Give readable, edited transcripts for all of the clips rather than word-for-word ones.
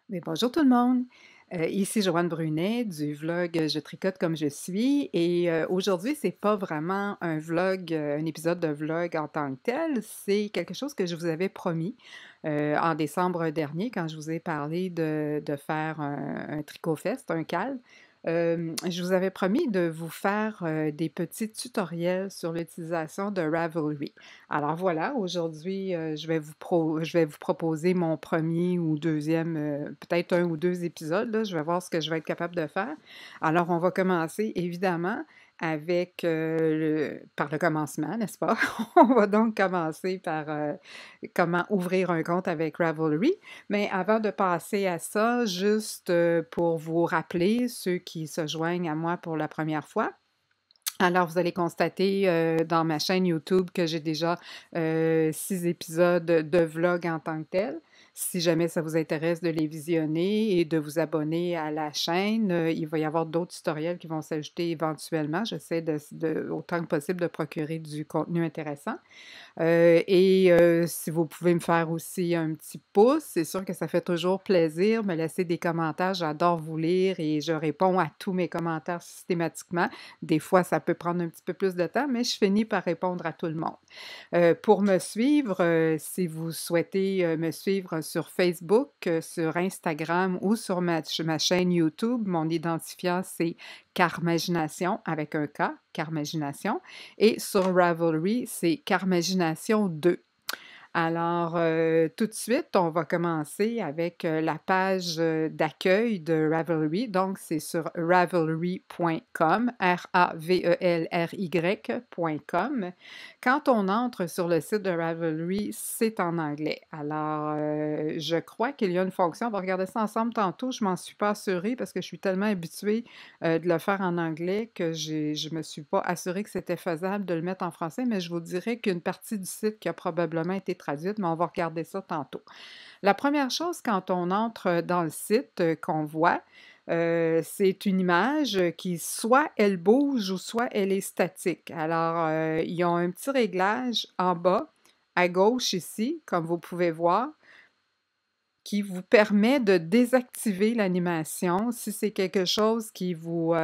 Mais bonjour tout le monde! Ici Joanne Brunet du vlog Je tricote comme je suis et aujourd'hui, c'est pas vraiment un vlog, un épisode de vlog en tant que tel, c'est quelque chose que je vous avais promis, en décembre dernier quand je vous ai parlé de faire un tricot fest, un cal. Je vous avais promis de vous faire, des petits tutoriels sur l'utilisation de Ravelry. Alors voilà, aujourd'hui, je vais vous proposer mon premier ou deuxième, peut-être un ou 2 épisodes, là, je vais voir ce que je vais être capable de faire. Alors on va commencer évidemment avec, par le commencement, n'est-ce pas? On va donc commencer par, comment ouvrir un compte avec Ravelry. Mais avant de passer à ça, juste, pour vous rappeler, ceux qui se joignent à moi pour la première fois, alors, vous allez constater, dans ma chaîne YouTube que j'ai déjà, 6 épisodes de vlog en tant que tel. Si jamais ça vous intéresse de les visionner et de vous abonner à la chaîne, il va y avoir d'autres tutoriels qui vont s'ajouter éventuellement. J'essaie autant que possible de procurer du contenu intéressant. Si vous pouvez me faire aussi un petit pouce, c'est sûr que ça fait toujours plaisir, me laisser des commentaires, j'adore vous lire et je réponds à tous mes commentaires systématiquement. Des fois, ça peut prendre un petit peu plus de temps, mais je finis par répondre à tout le monde. Pour me suivre, si vous souhaitez, me suivre sur Facebook, sur Instagram ou sur ma chaîne YouTube, mon identifiant, c'est Carmagination avec un K, Carmagination. Et sur Ravelry, c'est Carmagination 2. Alors, tout de suite, on va commencer avec, la page, d'accueil de Ravelry. Donc, c'est sur ravelry.com, ravelry.com. Quand on entre sur le site de Ravelry, c'est en anglais. Alors, je crois qu'il y a une fonction, on va regarder ça ensemble tantôt, je m'en suis pas assurée parce que je suis tellement habituée, de le faire en anglais que je me suis pas assurée que c'était faisable de le mettre en français, mais je vous dirais qu'une partie du site qui a probablement été traduite, mais on va regarder ça tantôt. La première chose quand on entre dans le site, qu'on voit, c'est une image qui soit elle bouge ou soit elle est statique. Alors, ils ont un petit réglage en bas, à gauche ici, comme vous pouvez voir, qui vous permet de désactiver l'animation si c'est quelque chose qui vous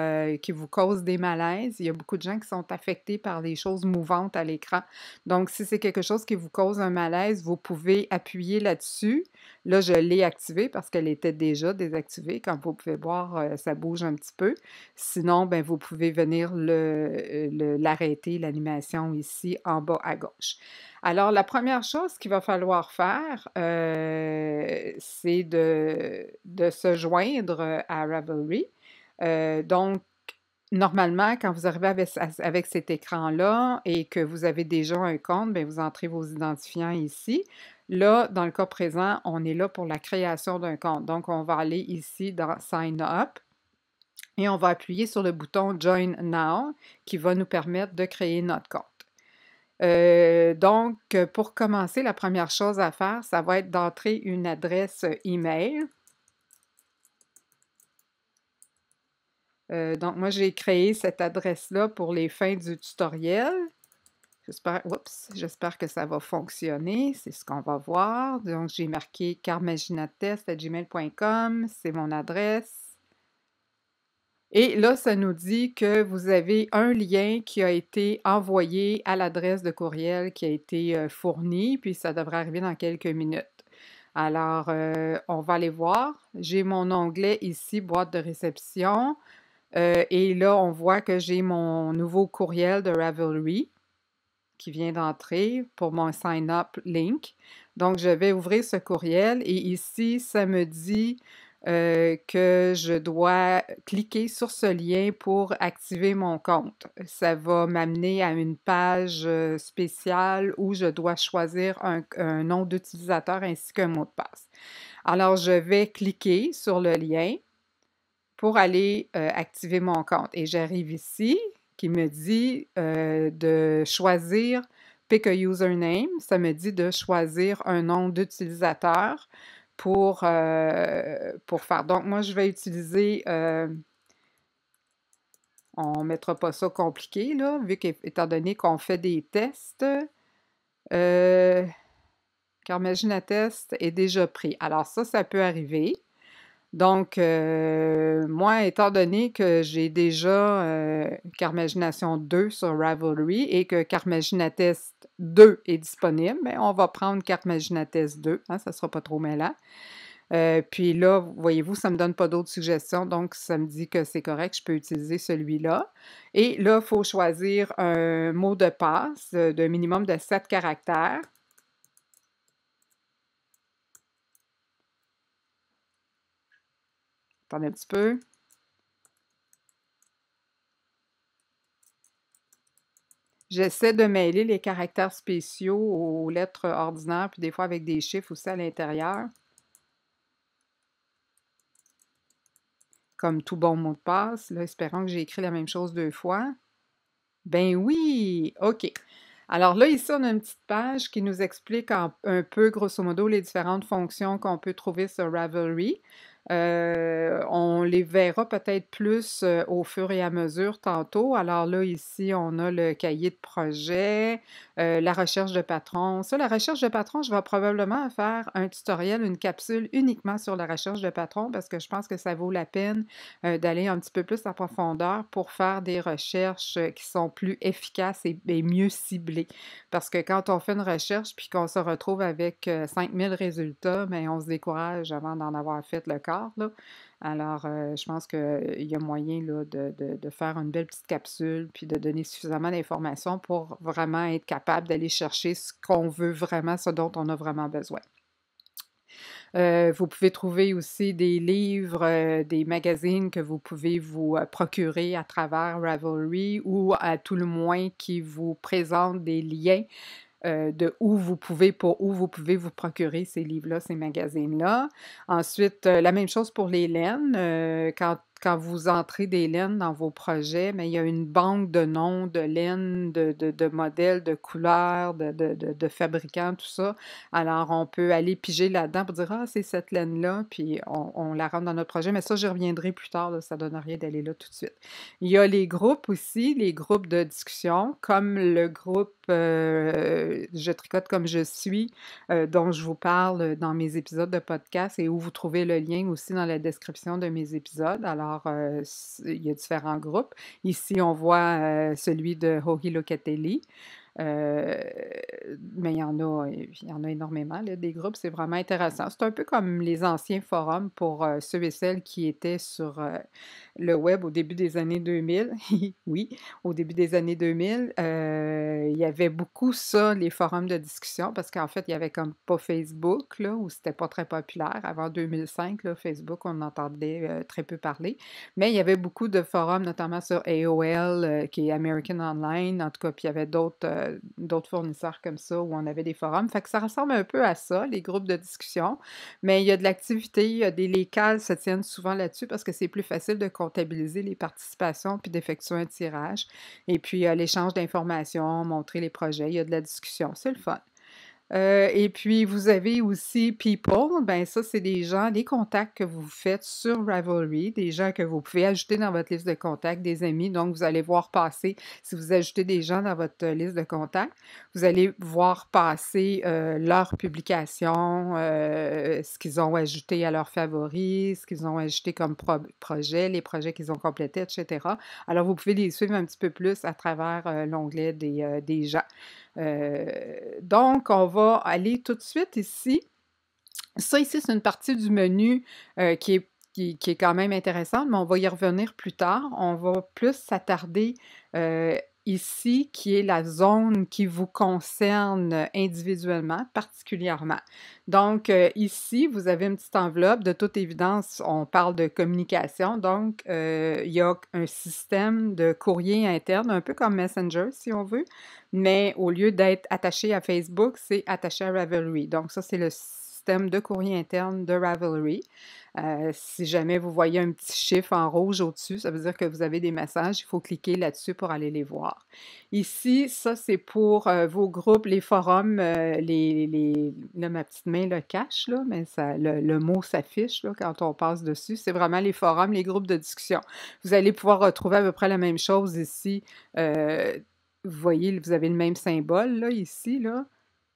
cause des malaises. Il y a beaucoup de gens qui sont affectés par les choses mouvantes à l'écran. Donc, si c'est quelque chose qui vous cause un malaise, vous pouvez appuyer là-dessus. Là, je l'ai activé parce qu'elle était déjà désactivée. Comme vous pouvez voir, ça bouge un petit peu. Sinon, ben, vous pouvez venir l'arrêter, l'animation ici en bas à gauche. Alors, la première chose qu'il va falloir faire, c'est de se joindre à Ravelry. Donc, normalement, quand vous arrivez avec cet écran-là et que vous avez déjà un compte, bien, vous entrez vos identifiants ici. Là, dans le cas présent, on est là pour la création d'un compte. Donc, on va aller ici dans Sign Up et on va appuyer sur le bouton Join Now qui va nous permettre de créer notre compte. Donc, pour commencer, la première chose à faire, ça va être d'entrer une adresse email. Donc, moi, j'ai créé cette adresse-là pour les fins du tutoriel. J'espère que ça va fonctionner. C'est ce qu'on va voir. Donc, j'ai marqué carmaginatest@gmail.com. C'est mon adresse. Et là, ça nous dit que vous avez un lien qui a été envoyé à l'adresse de courriel qui a été fournie, puis ça devrait arriver dans quelques minutes. Alors, on va aller voir. J'ai mon onglet ici, boîte de réception, et là, on voit que j'ai mon nouveau courriel de Ravelry qui vient d'entrer pour mon Sign Up link. Donc, je vais ouvrir ce courriel et ici, ça me dit que je dois cliquer sur ce lien pour activer mon compte. Ça va m'amener à une page spéciale où je dois choisir un nom d'utilisateur ainsi qu'un mot de passe. Alors, je vais cliquer sur le lien pour aller activer mon compte. Et j'arrive ici, qui me dit de choisir Pick a username. Ça me dit de choisir un nom d'utilisateur pour faire. Donc, moi, je vais utiliser, on ne mettra pas ça compliqué, là, vu qu'étant donné qu'on fait des tests, Carmaginatest est déjà pris. Alors ça peut arriver. Donc, moi, étant donné que j'ai déjà Carmagination 2 sur Ravelry et que Carmaginatest 2 est disponible, mais on va prendre Carmaginatest 2, hein, ça ne sera pas trop mêlant. Puis là, voyez-vous, ça ne me donne pas d'autres suggestions, donc ça me dit que c'est correct, je peux utiliser celui-là. Et là, il faut choisir un mot de passe d'un minimum de 7 caractères. Attendez un petit peu. J'essaie de mêler les caractères spéciaux aux lettres ordinaires, puis des fois avec des chiffres aussi à l'intérieur, comme tout bon mot de passe. Là, espérons que j'ai écrit la même chose 2 fois. Ben oui! OK. Alors là, ici, on a une petite page qui nous explique un peu, grosso modo, les différentes fonctions qu'on peut trouver sur Ravelry. On les verra peut-être plus au fur et à mesure tantôt. Alors là, ici, on a le cahier de projet, la recherche de patron. Ça, la recherche de patron, je vais probablement faire un tutoriel, une capsule uniquement sur la recherche de patron parce que je pense que ça vaut la peine d'aller un petit peu plus en profondeur pour faire des recherches qui sont plus efficaces et mieux ciblées. Parce que quand on fait une recherche puis qu'on se retrouve avec 5000 résultats, mais on se décourage avant d'en avoir fait le quart, là. Alors, je pense qu'il y a moyen là, de faire une belle petite capsule puis de donner suffisamment d'informations pour vraiment être capable d'aller chercher ce qu'on veut vraiment, ce dont on a vraiment besoin. Vous pouvez trouver aussi des livres, des magazines que vous pouvez vous procurer à travers Ravelry ou à tout le moins qui vous présentent des liens de pour où vous pouvez vous procurer ces livres-là, ces magazines-là. Ensuite, la même chose pour les laines. Quand vous entrez des laines dans vos projets, mais il y a une banque de noms de laines, de modèles, de couleurs, de fabricants, tout ça. Alors, on peut aller piger là-dedans pour dire, ah, c'est cette laine-là, puis on la rentre dans notre projet. Mais ça, j'y reviendrai plus tard, là, ça ne donne rien d'aller là tout de suite. Il y a les groupes aussi, les groupes de discussion, comme le groupe Je tricote comme je suis, dont je vous parle dans mes épisodes de podcast et où vous trouvez le lien aussi dans la description de mes épisodes. Alors, il y a différents groupes. Ici, on voit celui de Hohi Locatelli. Euh, mais il y en a énormément, là, des groupes, c'est vraiment intéressant. C'est un peu comme les anciens forums pour ceux et celles qui étaient sur le web au début des années 2000. Oui, au début des années 2000, il y avait beaucoup ça, les forums de discussion, parce qu'en fait, il y avait comme pas Facebook, là, où c'était pas très populaire. Avant 2005, là, Facebook, on entendait très peu parler. Mais il y avait beaucoup de forums, notamment sur AOL, qui est American Online, en tout cas, puis il y avait d'autres fournisseurs comme ça où on avait des forums. Fait que ça ressemble un peu à ça, les groupes de discussion. Mais il y a de l'activité, les cases se tiennent souvent là-dessus parce que c'est plus facile de comptabiliser les participations puis d'effectuer un tirage. Et puis, l'échange d'informations, montrer les projets, il y a de la discussion. C'est le fun. Et puis, vous avez aussi People. Ben ça, c'est des gens, des contacts que vous faites sur Ravelry, des gens que vous pouvez ajouter dans votre liste de contacts, des amis. Donc, vous allez voir passer, si vous ajoutez des gens dans votre liste de contacts, vous allez voir passer leurs publications, ce qu'ils ont ajouté à leurs favoris, ce qu'ils ont ajouté comme projet, les projets qu'ils ont complétés, etc. Alors, vous pouvez les suivre un petit peu plus à travers l'onglet des gens. Donc, on va aller tout de suite ici. Ça ici, c'est une partie du menu qui est quand même intéressante, mais on va y revenir plus tard. On va plus s'attarder ici, qui est la zone qui vous concerne individuellement, particulièrement. Donc, ici, vous avez une petite enveloppe. De toute évidence, on parle de communication. Donc, il y a un système de courrier interne, un peu comme Messenger, si on veut, mais au lieu d'être attaché à Facebook, c'est attaché à Ravelry. Donc, ça, c'est le système de courrier interne de Ravelry. Si jamais vous voyez un petit chiffre en rouge au-dessus, ça veut dire que vous avez des messages. Il faut cliquer là-dessus pour aller les voir. Ici, ça, c'est pour vos groupes, les forums. Là, ma petite main le cache, là, mais le mot s'affiche là, quand on passe dessus. C'est vraiment les forums, les groupes de discussion. Vous allez pouvoir retrouver à peu près la même chose ici. Vous voyez, vous avez le même symbole là, ici, là,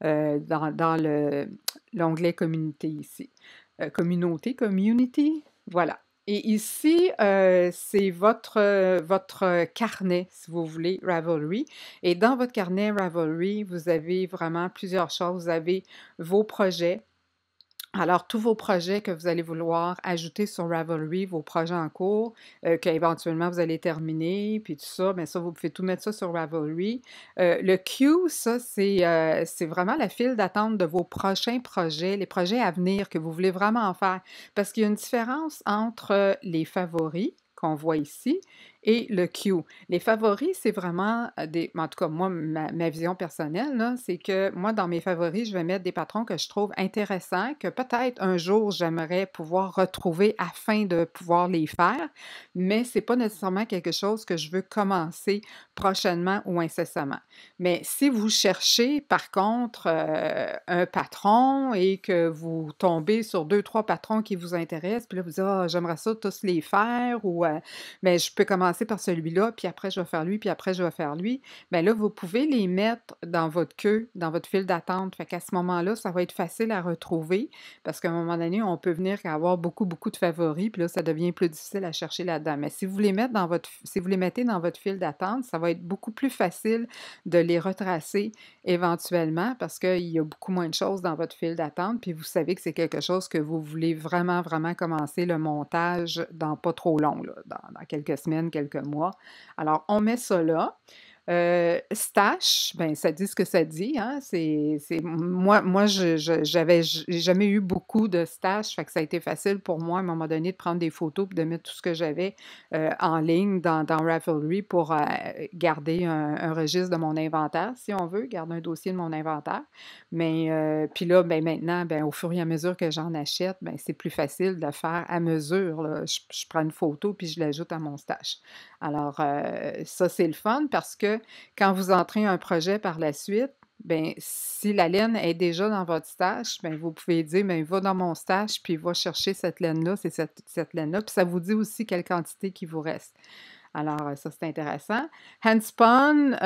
dans l'onglet communauté ici. Communauté, community. Voilà. Et ici, c'est votre carnet, si vous voulez, Ravelry. Et dans votre carnet Ravelry, vous avez vraiment plusieurs choses. Vous avez vos projets. Alors, tous vos projets que vous allez vouloir ajouter sur Ravelry, vos projets en cours, qu'éventuellement vous allez terminer, puis tout ça, bien ça, vous pouvez tout mettre ça sur Ravelry. Le queue, ça, c'est vraiment la file d'attente de vos prochains projets, les projets à venir que vous voulez vraiment en faire. Parce qu'il y a une différence entre les favoris qu'on voit ici et le queue. Les favoris, c'est vraiment des... En tout cas, moi, ma vision personnelle, là, c'est que moi, dans mes favoris, je vais mettre des patrons que je trouve intéressants, que peut-être un jour, j'aimerais pouvoir retrouver afin de pouvoir les faire, mais c'est pas nécessairement quelque chose que je veux commencer prochainement ou incessamment. Mais si vous cherchez, par contre, un patron et que vous tombez sur deux, trois patrons qui vous intéressent, puis là, vous dites, ah, j'aimerais ça tous les faire, ou mais je peux commencer par celui-là, puis après je vais faire lui, puis après je vais faire lui. Bien là, vous pouvez les mettre dans votre queue, dans votre file d'attente. Fait qu'à ce moment-là, ça va être facile à retrouver parce qu'à un moment donné, on peut venir avoir beaucoup, beaucoup de favoris, puis là, ça devient plus difficile à chercher là-dedans. Mais si vous les mettez dans votre, si vous les mettez dans votre file d'attente, ça va être beaucoup plus facile de les retracer éventuellement parce qu'il y a beaucoup moins de choses dans votre file d'attente, puis vous savez que c'est quelque chose que vous voulez vraiment, vraiment commencer le montage dans pas trop long, là, dans quelques semaines, quelques mois. Alors, on met ça là. Stash, ben ça dit ce que ça dit, hein. Moi, j'ai jamais eu beaucoup de stash, fait que ça a été facile pour moi à un moment donné de prendre des photos puis de mettre tout ce que j'avais en ligne dans Ravelry pour garder un registre de mon inventaire, si on veut, garder un dossier de mon inventaire. Mais puis là, ben maintenant, ben au fur et à mesure que j'en achète, ben c'est plus facile de le faire à mesure, là. Je prends une photo puis je l'ajoute à mon stash. Alors, ça, c'est le fun parce que quand vous entrez un projet par la suite, bien, si la laine est déjà dans votre stash, bien, vous pouvez dire, bien, va dans mon stash, puis va chercher cette laine-là, c'est cette laine-là, puis ça vous dit aussi quelle quantité qui vous reste. Alors, ça, c'est intéressant. Handspun,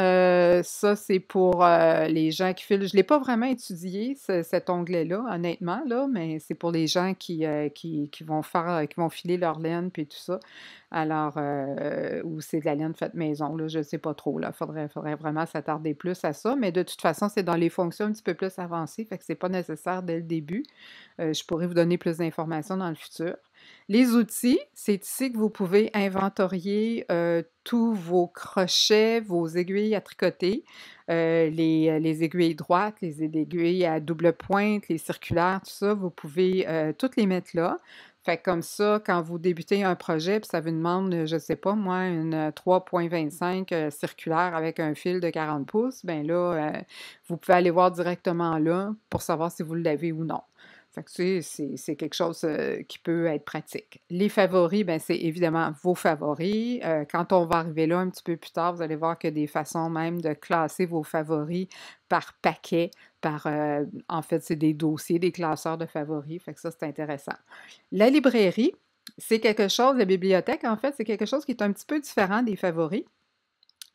ça, c'est pour les gens qui filent. Je ne l'ai pas vraiment étudié, cet onglet-là, honnêtement, là, mais c'est pour les gens qui vont faire, qui vont filer leur laine, puis tout ça. Alors, ou c'est de la laine faite maison, là, je ne sais pas trop, là. Faudrait vraiment s'attarder plus à ça, mais de toute façon, c'est dans les fonctions un petit peu plus avancées, fait que c'est pas nécessaire dès le début. Je pourrais vous donner plus d'informations dans le futur. Les outils, c'est ici que vous pouvez inventorier tous vos crochets, vos aiguilles à tricoter, les aiguilles droites, les aiguilles à double pointe, les circulaires, tout ça, vous pouvez toutes les mettre là. Fait que comme ça, quand vous débutez un projet, puis ça vous demande, je sais pas moi, une 3,25 circulaire avec un fil de 40 pouces, ben là, vous pouvez aller voir directement là pour savoir si vous l'avez ou non. Fait que c'est quelque chose qui peut être pratique. Les favoris, ben c'est évidemment vos favoris. Quand on va arriver là un petit peu plus tard, vous allez voir qu'il y a des façons même de classer vos favoris par paquet, en fait, c'est des dossiers, des classeurs de favoris. Fait que ça, c'est intéressant. La librairie, c'est quelque chose, la bibliothèque, en fait, c'est quelque chose qui est un petit peu différent des favoris.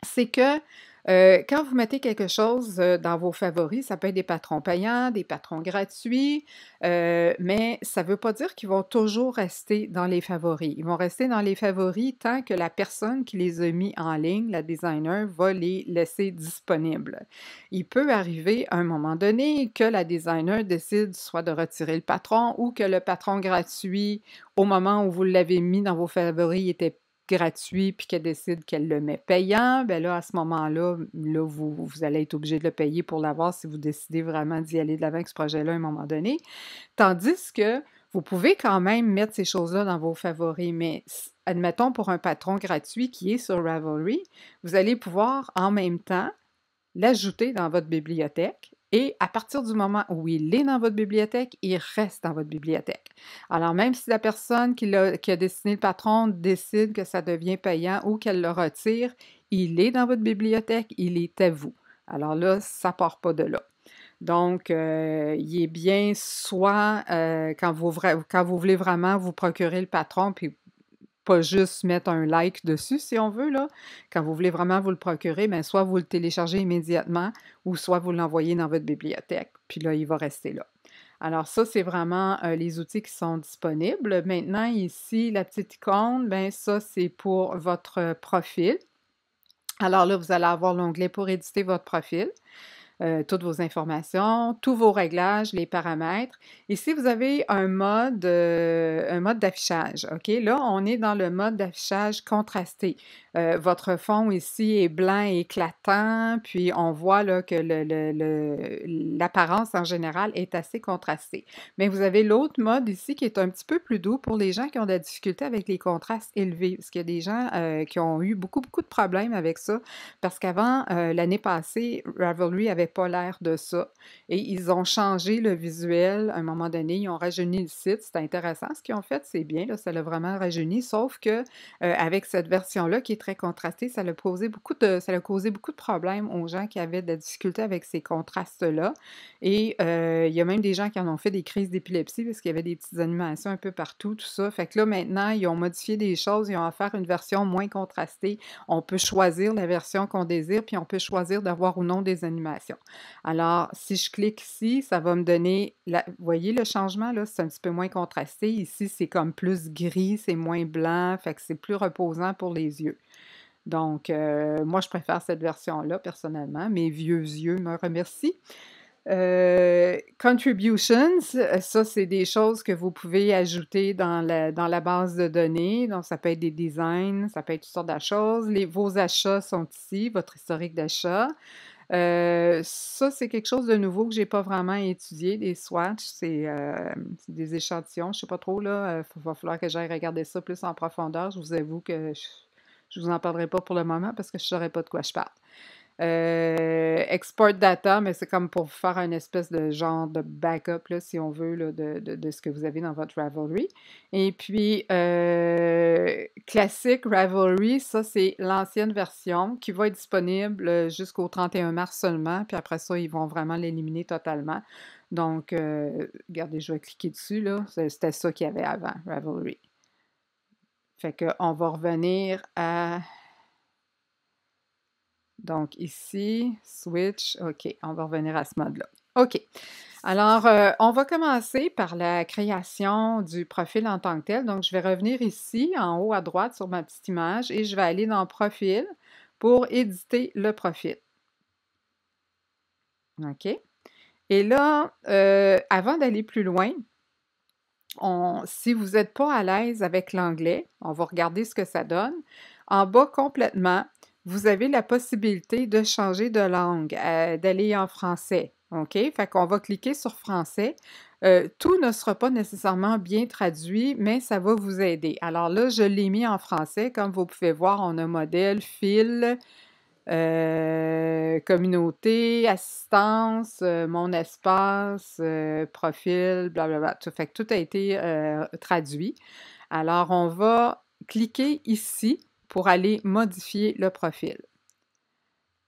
C'est que quand vous mettez quelque chose dans vos favoris, ça peut être des patrons payants, des patrons gratuits, mais ça ne veut pas dire qu'ils vont toujours rester dans les favoris. Ils vont rester dans les favoris tant que la personne qui les a mis en ligne, la designer, va les laisser disponibles. Il peut arriver à un moment donné que la designer décide soit de retirer le patron ou que le patron gratuit, au moment où vous l'avez mis dans vos favoris, était gratuit puis qu'elle décide qu'elle le met payant, bien là, à ce moment-là, là, vous allez être obligé de le payer pour l'avoir si vous décidez vraiment d'y aller de l'avant avec ce projet-là à un moment donné. Tandis que vous pouvez quand même mettre ces choses-là dans vos favoris, mais admettons pour un patron gratuit qui est sur Ravelry, vous allez pouvoir en même temps l'ajouter dans votre bibliothèque et à partir du moment où il est dans votre bibliothèque, il reste dans votre bibliothèque. Alors, même si la personne qui a dessiné le patron décide que ça devient payant ou qu'elle le retire, il est dans votre bibliothèque, il est à vous. Alors là, ça ne part pas de là. Donc, il est bien soit quand vous voulez vraiment vous procurer le patron, puis pas juste mettre un like dessus, si on veut, là. Quand vous voulez vraiment vous le procurer, bien, soit vous le téléchargez immédiatement ou soit vous l'envoyez dans votre bibliothèque, puis là, il va rester là. Alors ça, c'est vraiment les outils qui sont disponibles. Maintenant, ici, la petite icône, ben ça, c'est pour votre profil. Alors là, vous allez avoir l'onglet pour éditer votre profil. Toutes vos informations, tous vos réglages, les paramètres. Ici, vous avez un mode d'affichage. OK? Là, on est dans le mode d'affichage contrasté. Votre fond ici est blanc et éclatant, puis on voit là, que l'apparence en général est assez contrastée. Mais vous avez l'autre mode ici qui est un petit peu plus doux pour les gens qui ont de la difficulté avec les contrastes élevés, parce qu'il y a des gens qui ont eu beaucoup de problèmes avec ça, parce qu'avant, l'année passée, Ravelry avait pas l'air de ça. Et ils ont changé le visuel à un moment donné. Ils ont rajeuni le site. C'est intéressant. Ce qu'ils ont fait, c'est bien. Là, ça l'a vraiment rajeuni. Sauf que avec cette version-là qui est très contrastée, ça a causé beaucoup de problèmes aux gens qui avaient de la difficulté avec ces contrastes-là. Et il y a même des gens qui en ont fait des crises d'épilepsie parce qu'il y avait des petites animations un peu partout, tout ça. Fait que là, maintenant, ils ont modifié des choses. Ils ont offert une version moins contrastée. On peut choisir la version qu'on désire, puis on peut choisir d'avoir ou non des animations. Alors, si je clique ici, ça va me donner, vous voyez le changement, là, c'est un petit peu moins contrasté. Ici, c'est comme plus gris, c'est moins blanc, fait que c'est plus reposant pour les yeux. Donc, moi, je préfère cette version-là, personnellement. Mes vieux yeux me remercient. Contributions, ça, c'est des choses que vous pouvez ajouter dans la base de données. Donc, ça peut être des designs, ça peut être toutes sortes de choses. Vos achats sont ici, votre historique d'achat. Ça, c'est quelque chose de nouveau que j'ai pas vraiment étudié, des swatchs, c'est des échantillons, je sais pas trop, là, va falloir que j'aille regarder ça plus en profondeur. Je vous avoue que je vous en parlerai pas pour le moment parce que je saurais pas de quoi je parle. Export data, mais c'est comme pour faire un espèce de genre de backup, là, si on veut, là, de ce que vous avez dans votre Ravelry. Et puis, classique Ravelry, ça, c'est l'ancienne version qui va être disponible jusqu'au 31 mars seulement, puis après ça, ils vont vraiment l'éliminer totalement. Donc, regardez, je vais cliquer dessus, là. C'était ça qu'il y avait avant, Ravelry. Fait qu'on va revenir à... Donc ici, switch, OK, on va revenir à ce mode-là. OK. Alors, on va commencer par la création du profil en tant que tel. Donc, je vais revenir ici, en haut à droite, sur ma petite image, et je vais aller dans Profil pour éditer le profil. OK. Et là, avant d'aller plus loin, si vous n'êtes pas à l'aise avec l'anglais, on va regarder ce que ça donne. En bas complètement, vous avez la possibilité de changer de langue, d'aller en français. OK? Fait qu'on va cliquer sur français. Tout ne sera pas nécessairement bien traduit, mais ça va vous aider. Alors là, je l'ai mis en français. Comme vous pouvez voir, on a modèle, fil, communauté, assistance, mon espace, profil, blablabla. Fait que tout a été traduit. Alors, on va cliquer ici pour aller modifier le profil.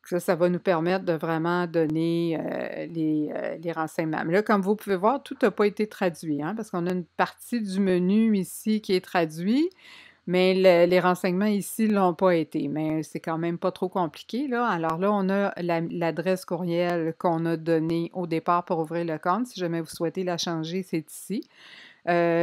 Ça va nous permettre de vraiment donner les renseignements. Mais là, comme vous pouvez voir, tout n'a pas été traduit, hein, parce qu'on a une partie du menu ici qui est traduit, mais les renseignements ici ne l'ont pas été. Mais c'est quand même pas trop compliqué, là. Alors là, on a l'adresse courriel qu'on a donnée au départ pour ouvrir le compte. Si jamais vous souhaitez la changer, c'est ici.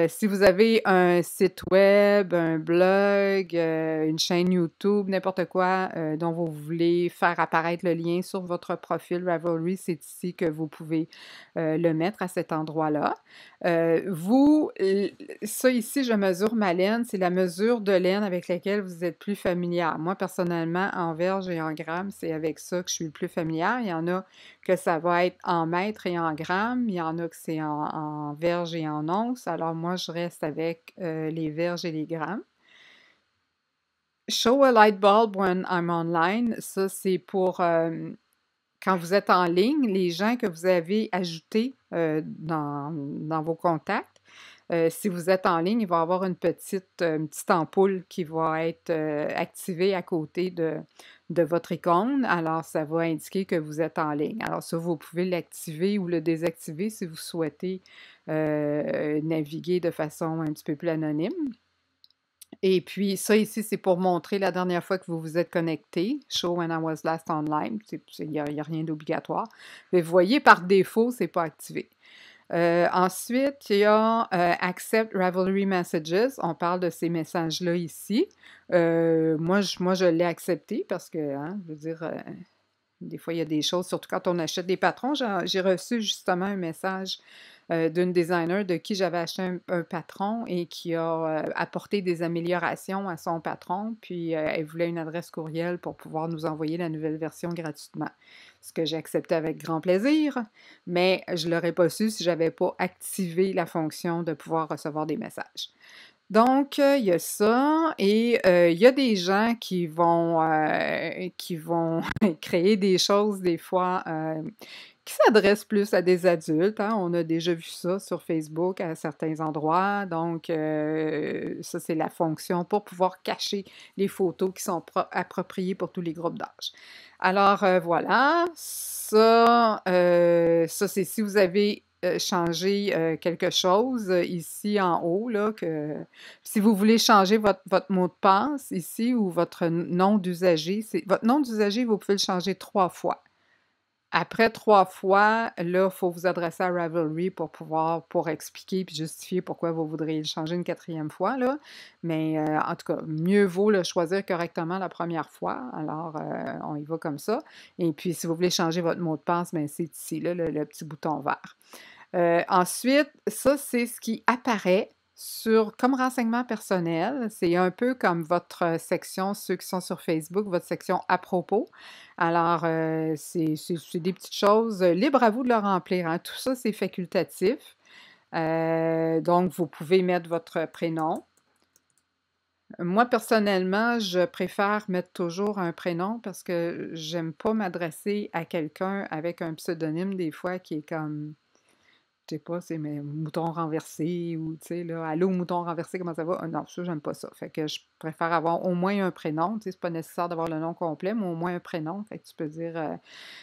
Si vous avez un site web, un blog, une chaîne YouTube, n'importe quoi dont vous voulez faire apparaître le lien sur votre profil Ravelry, c'est ici que vous pouvez le mettre à cet endroit-là. Ça ici, je mesure ma laine, c'est la mesure de laine avec laquelle vous êtes plus familière. Moi, personnellement, en verge et en grammes, c'est avec ça que je suis le plus familière. Il y en a que ça va être en mètres et en grammes. Il y en a que c'est en verges et en onces. Alors moi, je reste avec les verges et les grammes. Show a light bulb when I'm online. Ça, c'est pour quand vous êtes en ligne, les gens que vous avez ajoutés dans vos contacts. Si vous êtes en ligne, il va y avoir une petite ampoule qui va être activée à côté de votre icône. Alors, ça va indiquer que vous êtes en ligne. Alors, ça, vous pouvez l'activer ou le désactiver si vous souhaitez naviguer de façon un petit peu plus anonyme. Et puis, ça ici, c'est pour montrer la dernière fois que vous vous êtes connecté. Show when I was last online. Il n'y a rien d'obligatoire. Mais vous voyez, par défaut, ce n'est pas activé. Ensuite, il y a Accept Ravelry Messages. On parle de ces messages-là ici. Moi, je l'ai accepté parce que, hein, je veux dire, des fois, il y a des choses, surtout quand on achète des patrons. J'ai reçu justement un message d'une designer de qui j'avais acheté un patron et qui a apporté des améliorations à son patron, puis elle voulait une adresse courriel pour pouvoir nous envoyer la nouvelle version gratuitement. Ce que j'ai accepté avec grand plaisir, mais je ne l'aurais pas su si je n'avais pas activé la fonction de pouvoir recevoir des messages. Donc, il y a ça et il y a des gens qui vont créer des choses des fois, qui s'adressent plus à des adultes, hein. On a déjà vu ça sur Facebook à certains endroits. Donc, ça, c'est la fonction pour pouvoir cacher les photos qui sont appropriées pour tous les groupes d'âge. Alors, voilà, ça c'est si vous avez changé quelque chose ici en haut, là, si vous voulez changer votre mot de passe ici ou votre nom d'usager, votre nom d'usager, vous pouvez le changer 3 fois. Après 3 fois, là, il faut vous adresser à Ravelry pour expliquer puis justifier pourquoi vous voudriez le changer une 4e fois, là. Mais en tout cas, mieux vaut le choisir correctement la première fois. Alors, on y va comme ça. Et puis, si vous voulez changer votre mot de passe, bien, c'est ici, là, le petit bouton vert. Ensuite, ça, c'est ce qui apparaît comme renseignement personnel. C'est un peu comme votre section, ceux qui sont sur Facebook, votre section à propos. Alors, c'est des petites choses libres à vous de le remplir, hein. Tout ça, c'est facultatif. Donc, vous pouvez mettre votre prénom. Moi, personnellement, je préfère mettre toujours un prénom parce que j'aime pas m'adresser à quelqu'un avec un pseudonyme des fois qui est comme, je sais pas, c'est mes moutons renversés ou, tu sais, là, allô, mouton renversé, comment ça va? Non, ça, j'aime pas ça. Fait que je préfère avoir au moins un prénom. Tu sais, c'est pas nécessaire d'avoir le nom complet, mais au moins un prénom. Fait que tu peux dire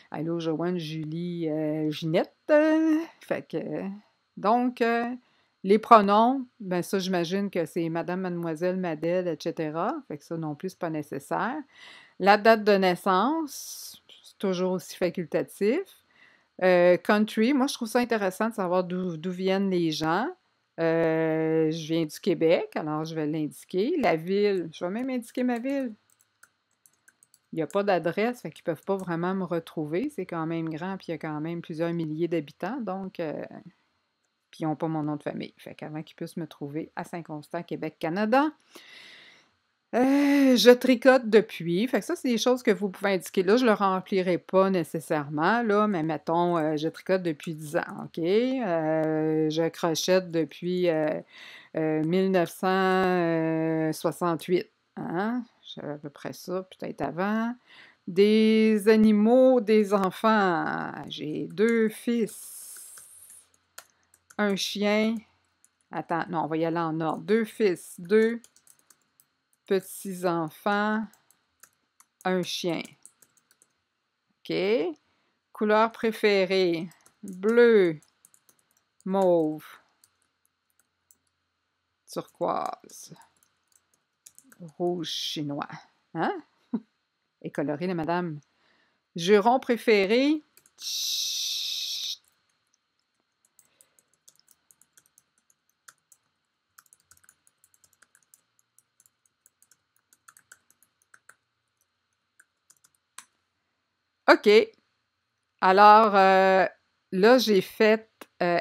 allô, Joanne, Julie, Ginette. Fait que, donc, les pronoms, ben ça, j'imagine que c'est madame, mademoiselle, madel, etc. Fait que ça non plus, c'est pas nécessaire. La date de naissance, c'est toujours aussi facultatif. Country, moi, je trouve ça intéressant de savoir d'où viennent les gens. Je viens du Québec, alors je vais l'indiquer. La ville, je vais même indiquer ma ville. Il n'y a pas d'adresse, fait qu'ils ne peuvent pas vraiment me retrouver. C'est quand même grand, puis il y a quand même plusieurs milliers d'habitants, donc, puis ils n'ont pas mon nom de famille. Fait qu'avant qu'ils puissent me trouver à Saint-Constant, Québec, Canada. Je tricote depuis. Fait que ça, c'est des choses que vous pouvez indiquer. Là, je ne le remplirai pas nécessairement, là, mais mettons, je tricote depuis 10 ans, OK? Je crochette depuis 1968, hein? J'avais à peu près ça, peut-être avant. Des animaux, des enfants. J'ai 2 fils, un chien. Attends, non, on va y aller en ordre. 2 fils, 2 petits-enfants, un chien. OK? Couleur préférée, bleu, mauve, turquoise, rouge chinois. Hein? Et coloré, la madame. Juron préféré, chut. OK. Alors, là, j'ai fait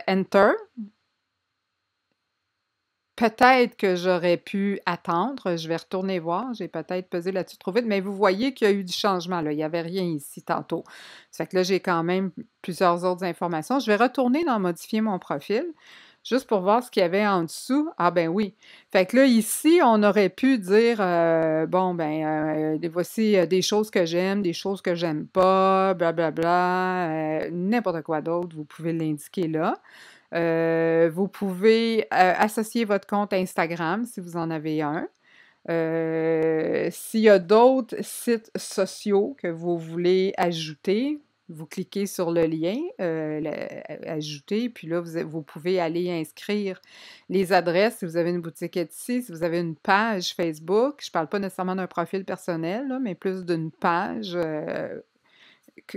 Enter. Peut-être que j'aurais pu attendre. Je vais retourner voir. J'ai peut-être pesé là-dessus trop vite, mais vous voyez qu'il y a eu du changement, là. Il n'y avait rien ici tantôt. Ça fait que là, j'ai quand même plusieurs autres informations. Je vais retourner dans modifier mon profil, juste pour voir ce qu'il y avait en dessous. Ah ben oui. Fait que là, ici, on aurait pu dire, bon, ben, voici des choses que j'aime, des choses que j'aime pas, blablabla, n'importe quoi d'autre, vous pouvez l'indiquer là. Vous pouvez associer votre compte Instagram si vous en avez un. S'il y a d'autres sites sociaux que vous voulez ajouter, vous cliquez sur le lien ajouter, puis là, vous pouvez aller inscrire les adresses si vous avez une boutique Etsy, si vous avez une page Facebook. Je ne parle pas nécessairement d'un profil personnel, là, mais plus d'une page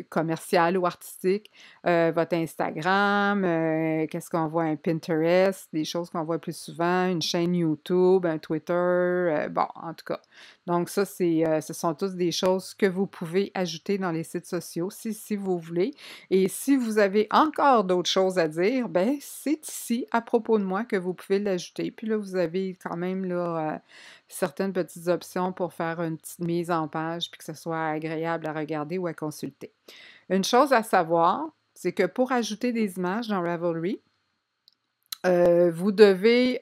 commercial ou artistique, votre Instagram, qu'est-ce qu'on voit, un Pinterest, des choses qu'on voit plus souvent, une chaîne YouTube, un Twitter, bon, en tout cas. Donc ça, ce sont tous des choses que vous pouvez ajouter dans les sites sociaux si vous voulez. Et si vous avez encore d'autres choses à dire, ben c'est ici, à propos de moi, que vous pouvez l'ajouter. Puis là, vous avez quand même là, certaines petites options pour faire une petite mise en page, puis que ce soit agréable à regarder ou à consulter. Une chose à savoir, c'est que pour ajouter des images dans Ravelry, vous devez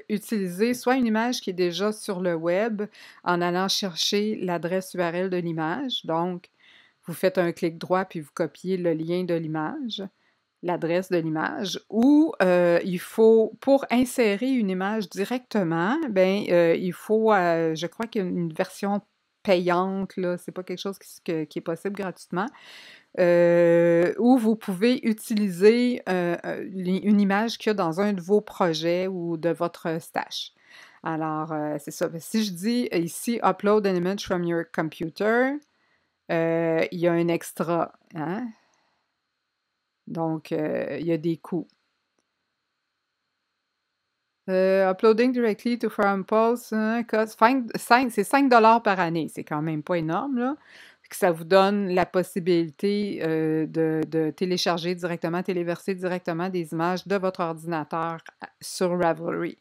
utiliser soit une image qui est déjà sur le web en allant chercher l'adresse URL de l'image. Donc, vous faites un clic droit puis vous copiez le lien de l'image, l'adresse de l'image, ou il faut, pour insérer une image directement, ben il faut, je crois qu'il y a une version payante, là, c'est pas quelque chose qui est possible gratuitement, où vous pouvez utiliser une image qu'il y a dans un de vos projets ou de votre stash. Alors, c'est ça. Si je dis ici « Upload an image from your computer », il y a un extra, hein? Donc, il y a des coûts. Uploading directly to forum posts, cost c'est 5 par année. C'est quand même pas énorme, là. Que ça vous donne la possibilité de télécharger directement, téléverser directement des images de votre ordinateur sur Ravelry.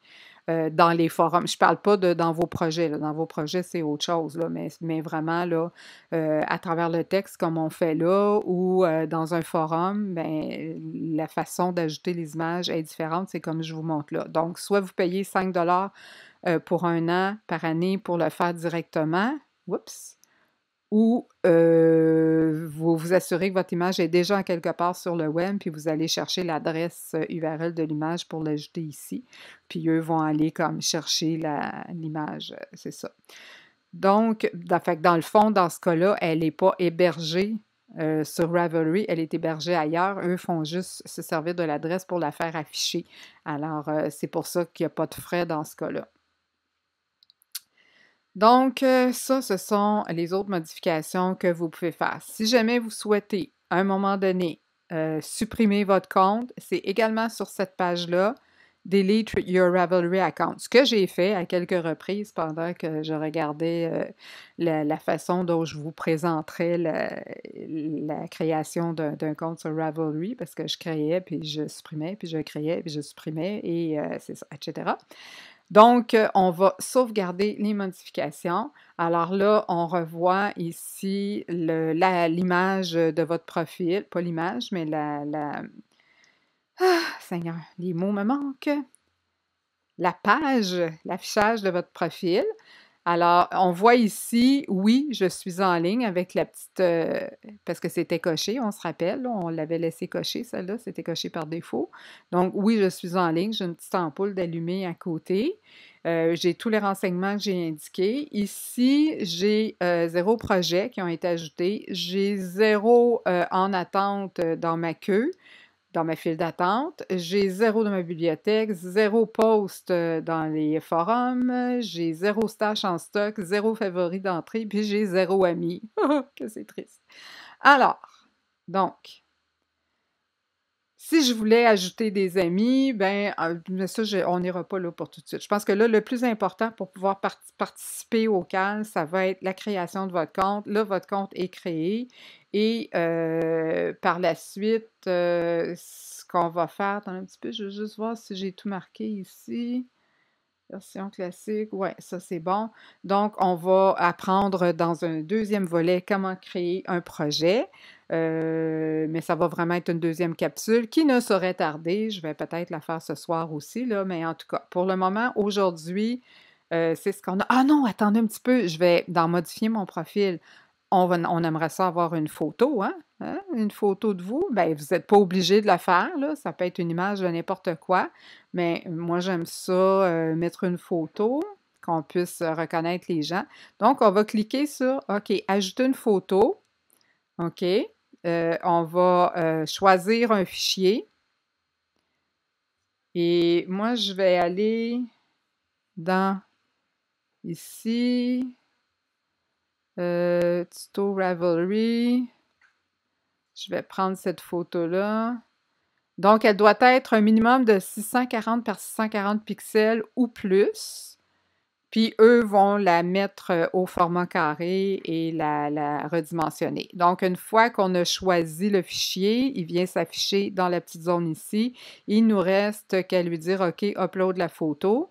Dans les forums. Je ne parle pas dans vos projets. Là. Dans vos projets, c'est autre chose, là, mais vraiment là, à travers le texte, comme on fait là, ou dans un forum, ben, la façon d'ajouter les images est différente, c'est comme je vous montre là. Donc, soit vous payez 5 pour un an par année pour le faire directement, oups, ou vous vous assurez que votre image est déjà quelque part sur le web, puis vous allez chercher l'adresse URL de l'image pour l'ajouter ici. Puis eux vont aller comme chercher l'image, c'est ça. Donc, dans le fond, dans ce cas-là, elle n'est pas hébergée sur Ravelry, elle est hébergée ailleurs. Eux font juste se servir de l'adresse pour la faire afficher. Alors, c'est pour ça qu'il n'y a pas de frais dans ce cas-là. Donc, ça, ce sont les autres modifications que vous pouvez faire. Si jamais vous souhaitez, à un moment donné, supprimer votre compte, c'est également sur cette page-là, Delete your Ravelry account. Ce que j'ai fait à quelques reprises pendant que je regardais la façon dont je vous présenterais la création d'un compte sur Ravelry, parce que je créais, puis je supprimais, puis je créais, puis je supprimais, et c'est ça, etc. Donc, on va sauvegarder les modifications. Alors là, on revoit ici l'image de votre profil, pas l'image, mais ah, Seigneur, les mots me manquent. La page, l'affichage de votre profil. Alors, on voit ici, oui, je suis en ligne avec la petite, parce que c'était coché, on se rappelle, là, on l'avait laissé cocher, celle-là, c'était coché par défaut. Donc, oui, je suis en ligne, j'ai une petite ampoule d'allumée à côté. J'ai tous les renseignements que j'ai indiqués. Ici, j'ai 0 projet qui ont été ajoutés. J'ai 0 en attente dans ma queue. Dans ma file d'attente. J'ai 0 dans ma bibliothèque, 0 post dans les forums, j'ai 0 stash en stock, 0 favori d'entrée, puis j'ai 0 amis. Que c'est triste. Alors, donc, si je voulais ajouter des amis, ben ça, on n'ira pas là pour tout de suite. Je pense que là, le plus important pour pouvoir participer au CAL, ça va être la création de votre compte. Là, votre compte est créé et par la suite, ce qu'on va faire, attends un petit peu, je veux juste voir si j'ai tout marqué ici. Version classique, ouais, ça c'est bon. Donc, on va apprendre dans un deuxième volet comment créer un projet, mais ça va vraiment être une deuxième capsule qui ne saurait tarder. Je vais peut-être la faire ce soir aussi, là, mais en tout cas, pour le moment, aujourd'hui, c'est ce qu'on a. Ah non, attendez un petit peu, je vais dans modifier mon profil. On aimerait ça avoir une photo, hein? Une photo de vous. Ben, vous n'êtes pas obligé de la faire, là. Ça peut être une image de n'importe quoi. Mais moi, j'aime ça, mettre une photo, qu'on puisse reconnaître les gens. Donc, on va cliquer sur OK, ajouter une photo. OK. On va choisir un fichier. Et moi, je vais aller dans ici. Tuto Ravelry. Je vais prendre cette photo-là. Donc, elle doit être un minimum de 640 par 640 pixels ou plus. Puis, eux vont la mettre au format carré et la redimensionner. Donc, une fois qu'on a choisi le fichier, il vient s'afficher dans la petite zone ici. Il nous reste qu'à lui dire « OK, upload la photo ».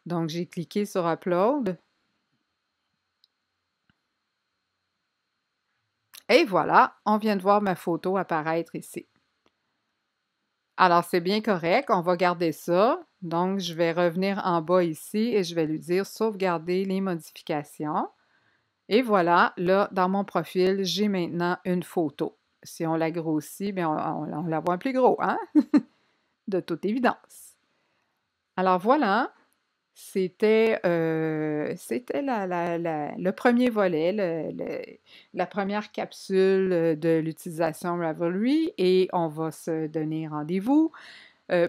Donc, j'ai cliqué sur « Upload ». Et voilà, on vient de voir ma photo apparaître ici. Alors, c'est bien correct, on va garder ça. Donc, je vais revenir en bas ici et je vais lui dire « Sauvegarder les modifications ». Et voilà, là, dans mon profil, j'ai maintenant une photo. Si on la grossit, bien, on la voit plus gros, hein? De toute évidence. Alors voilà, c'était le premier volet, la première capsule de l'utilisation Ravelry et on va se donner rendez-vous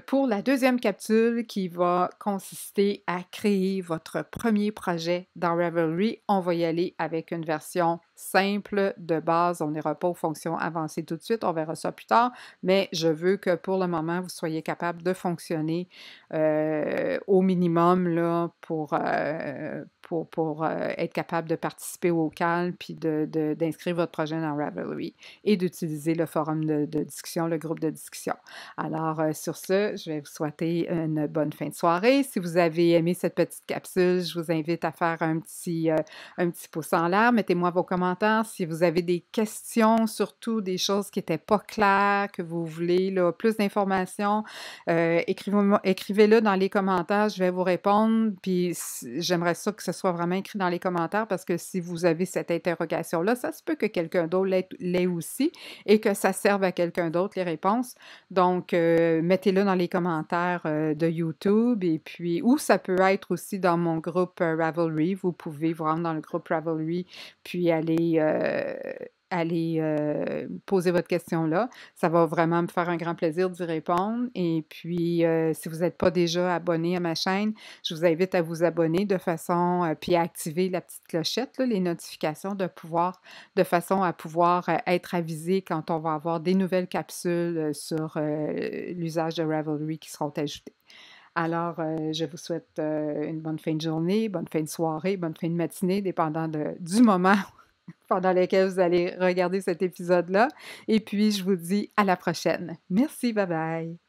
pour la deuxième capsule qui va consister à créer votre premier projet dans Ravelry. On va y aller avec une version simple de base. On n'ira pas aux fonctions avancées tout de suite, on verra ça plus tard, mais je veux que pour le moment, vous soyez capable de fonctionner au minimum là, pour être capable de participer au CAL puis d'inscrire votre projet dans Ravelry et d'utiliser le forum de discussion, le groupe de discussion. Alors, sur ce, je vais vous souhaiter une bonne fin de soirée. Si vous avez aimé cette petite capsule, je vous invite à faire un petit pouce en l'air. Mettez-moi vos commentaires. Si vous avez des questions, surtout des choses qui n'étaient pas claires, que vous voulez là, plus d'informations, écrivez-le dans les commentaires. Je vais vous répondre. Puis, j'aimerais ça que ce soit vraiment écrit dans les commentaires parce que si vous avez cette interrogation-là, ça se peut que quelqu'un d'autre l'ait aussi et que ça serve à quelqu'un d'autre les réponses. Donc, mettez-le dans les commentaires de YouTube et puis, ou ça peut être aussi dans mon groupe Ravelry. Vous pouvez vous rendre dans le groupe Ravelry puis aller poser votre question là. Ça va vraiment me faire un grand plaisir d'y répondre. Et puis, si vous n'êtes pas déjà abonné à ma chaîne, je vous invite à vous abonner de façon, puis à activer la petite clochette, là, les notifications de façon à pouvoir être avisé quand on va avoir des nouvelles capsules sur l'usage de Ravelry qui seront ajoutées. Alors, je vous souhaite une bonne fin de journée, bonne fin de soirée, bonne fin de matinée, dépendant du moment pendant lequel vous allez regarder cet épisode-là. Et puis, je vous dis à la prochaine. Merci, bye bye!